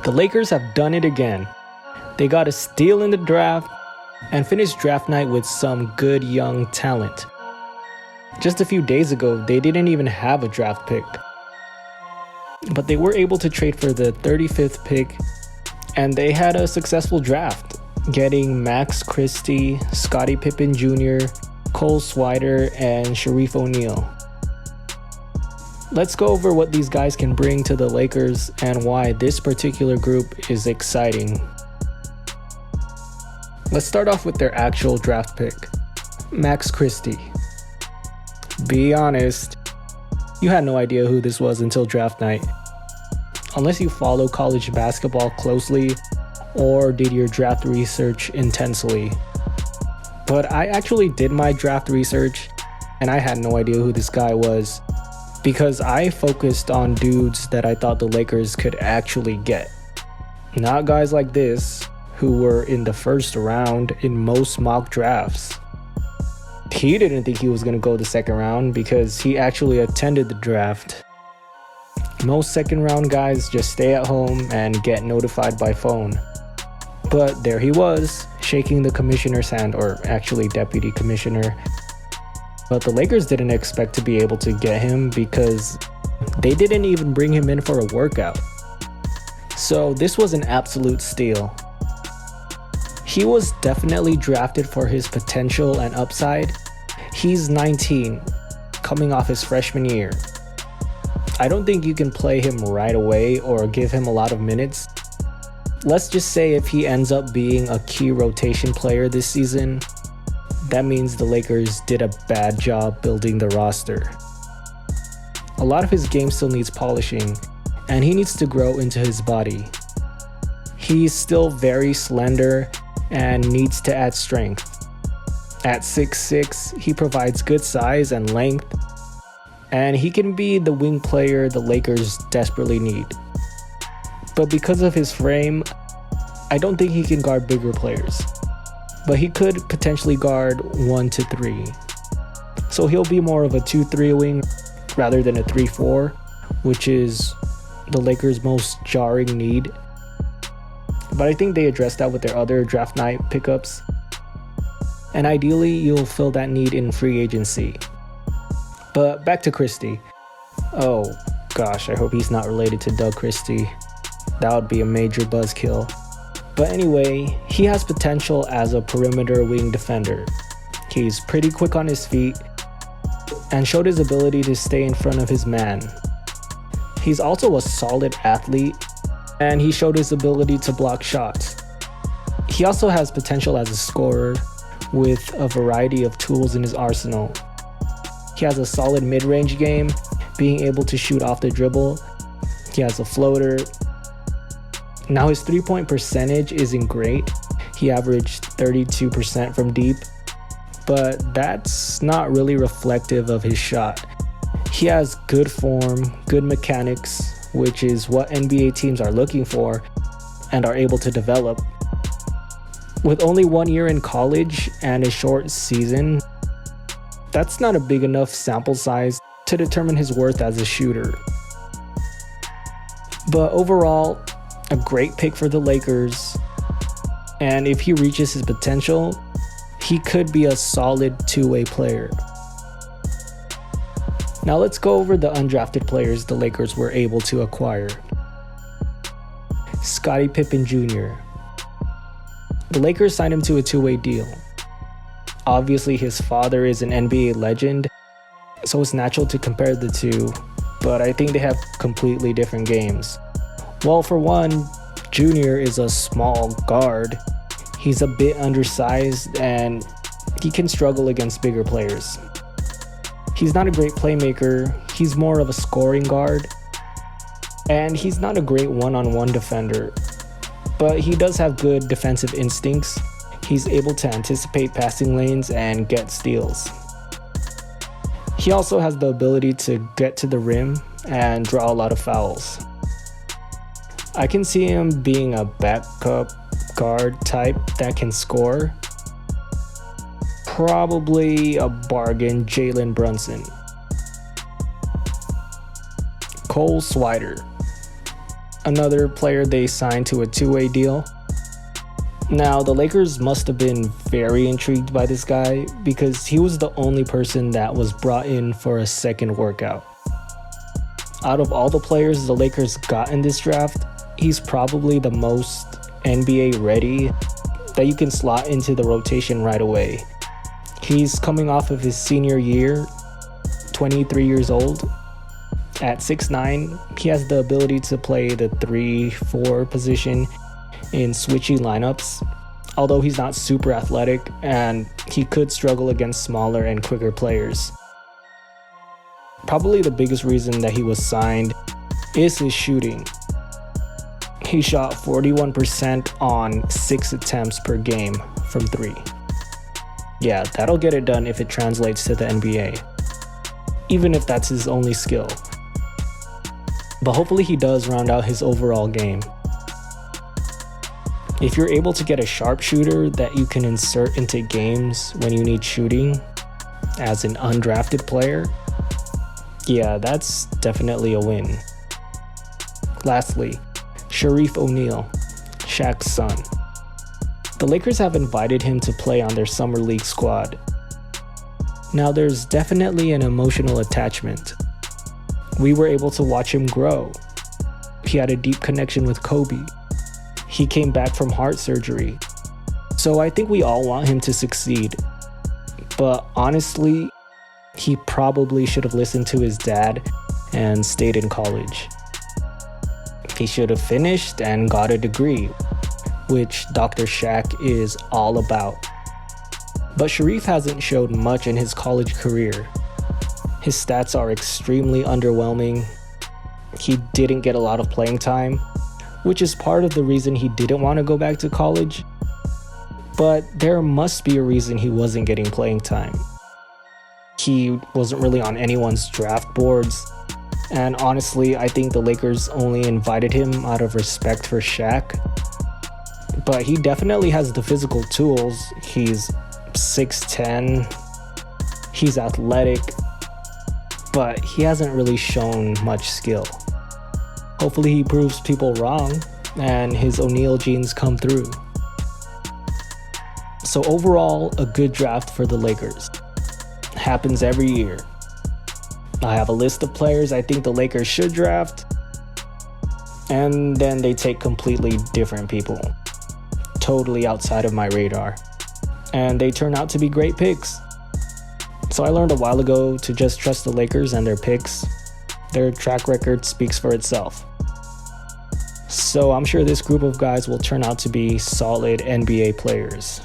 The Lakers have done it again. They got a steal in the draft and finished draft night with some good young talent. Just a few days ago, they didn't even have a draft pick. But they were able to trade for the 35th pick, and they had a successful draft, getting Max Christie, Scotty Pippen Jr., Cole Swider, and Shareef O'Neal. Let's go over what these guys can bring to the Lakers and why this particular group is exciting. Let's start off with their actual draft pick, Max Christie. Be honest, you had no idea who this was until draft night. Unless you follow college basketball closely or did your draft research intensely. But I actually did my draft research and I had no idea who this guy was because I focused on dudes that I thought the Lakers could actually get. Not guys like this who were in the first round in most mock drafts. He didn't think he was going to go the second round because he actually attended the draft. Most second round guys just stay at home and get notified by phone. But there he was, shaking the commissioner's hand, or actually deputy commissioner. But the Lakers didn't expect to be able to get him because they didn't even bring him in for a workout. So this was an absolute steal. He was definitely drafted for his potential and upside. He's 19, coming off his freshman year. I don't think you can play him right away or give him a lot of minutes. Let's just say if he ends up being a key rotation player this season, that means the Lakers did a bad job building the roster. A lot of his game still needs polishing, and he needs to grow into his body. He's still very slender and needs to add strength. At 6'6", he provides good size and length, and he can be the wing player the Lakers desperately need. But because of his frame, I don't think he can guard bigger players. But he could potentially guard 1 to 3. So he'll be more of a 2-3 wing rather than a 3-4, which is the Lakers' most jarring need. But I think they addressed that with their other draft night pickups. And ideally, you'll fill that need in free agency. But back to Christie. Oh gosh, I hope he's not related to Doug Christie. That would be a major buzzkill. But anyway, he has potential as a perimeter wing defender. He's pretty quick on his feet and showed his ability to stay in front of his man. He's also a solid athlete, and he showed his ability to block shots. He also has potential as a scorer with a variety of tools in his arsenal. He has a solid mid-range game, being able to shoot off the dribble. He has a floater. Now his three-point percentage isn't great. He averaged 32% from deep, but that's not really reflective of his shot. He has good form, good mechanics, which is what NBA teams are looking for and are able to develop. With only 1 year in college and a short season, that's not a big enough sample size to determine his worth as a shooter. But overall, a great pick for the Lakers, and if he reaches his potential, he could be a solid two-way player. Now let's go over the undrafted players the Lakers were able to acquire. Scotty Pippen Jr. The Lakers signed him to a two-way deal. Obviously, his father is an NBA legend, so it's natural to compare the two, but I think they have completely different games. Well, for one, Junior is a small guard. He's a bit undersized and he can struggle against bigger players. He's not a great playmaker, he's more of a scoring guard, and he's not a great one-on-one defender, but he does have good defensive instincts. He's able to anticipate passing lanes and get steals. He also has the ability to get to the rim and draw a lot of fouls. I can see him being a backup guard type that can score. Probably a bargain Jalen Brunson. Cole Swider. another player they signed to a two-way deal. Now, the Lakers must have been very intrigued by this guy because he was the only person that was brought in for a second workout. Out of all the players the Lakers got in this draft, he's probably the most NBA ready that you can slot into the rotation right away. He's coming off of his senior year, 23 years old. At 6'9", he has the ability to play the 3-4 position in switchy lineups, although he's not super athletic and he could struggle against smaller and quicker players. Probably the biggest reason that he was signed is his shooting. He shot 41% on 6 attempts per game from 3. Yeah, that'll get it done if it translates to the NBA, even if that's his only skill. But hopefully he does round out his overall game. If you're able to get a sharpshooter that you can insert into games when you need shooting as an undrafted player, yeah, that's definitely a win. Lastly, Shareef O'Neal, Shaqs' son. The Lakers have invited him to play on their summer league squad. Now, there's definitely an emotional attachment. We were able to watch him grow. He had a deep connection with Kobe. He came back from heart surgery. So I think we all want him to succeed. But honestly, he probably should have listened to his dad and stayed in college. He should have finished and got a degree, which Dr. Shaq is all about. But Shareef hasn't showed much in his college career. His stats are extremely underwhelming. He didn't get a lot of playing time, which is part of the reason he didn't want to go back to college. But there must be a reason he wasn't getting playing time. He wasn't really on anyone's draft boards. And honestly, I think the Lakers only invited him out of respect for Shaq. But he definitely has the physical tools. He's 6'10". He's athletic. But he hasn't really shown much skill. Hopefully he proves people wrong and his O'Neal genes come through. So overall, a good draft for the Lakers. Happens every year. I have a list of players I think the Lakers should draft, and then they take completely different people, totally outside of my radar, and they turn out to be great picks. So I learned a while ago to just trust the Lakers and their picks. Their track record speaks for itself. So I'm sure this group of guys will turn out to be solid NBA players.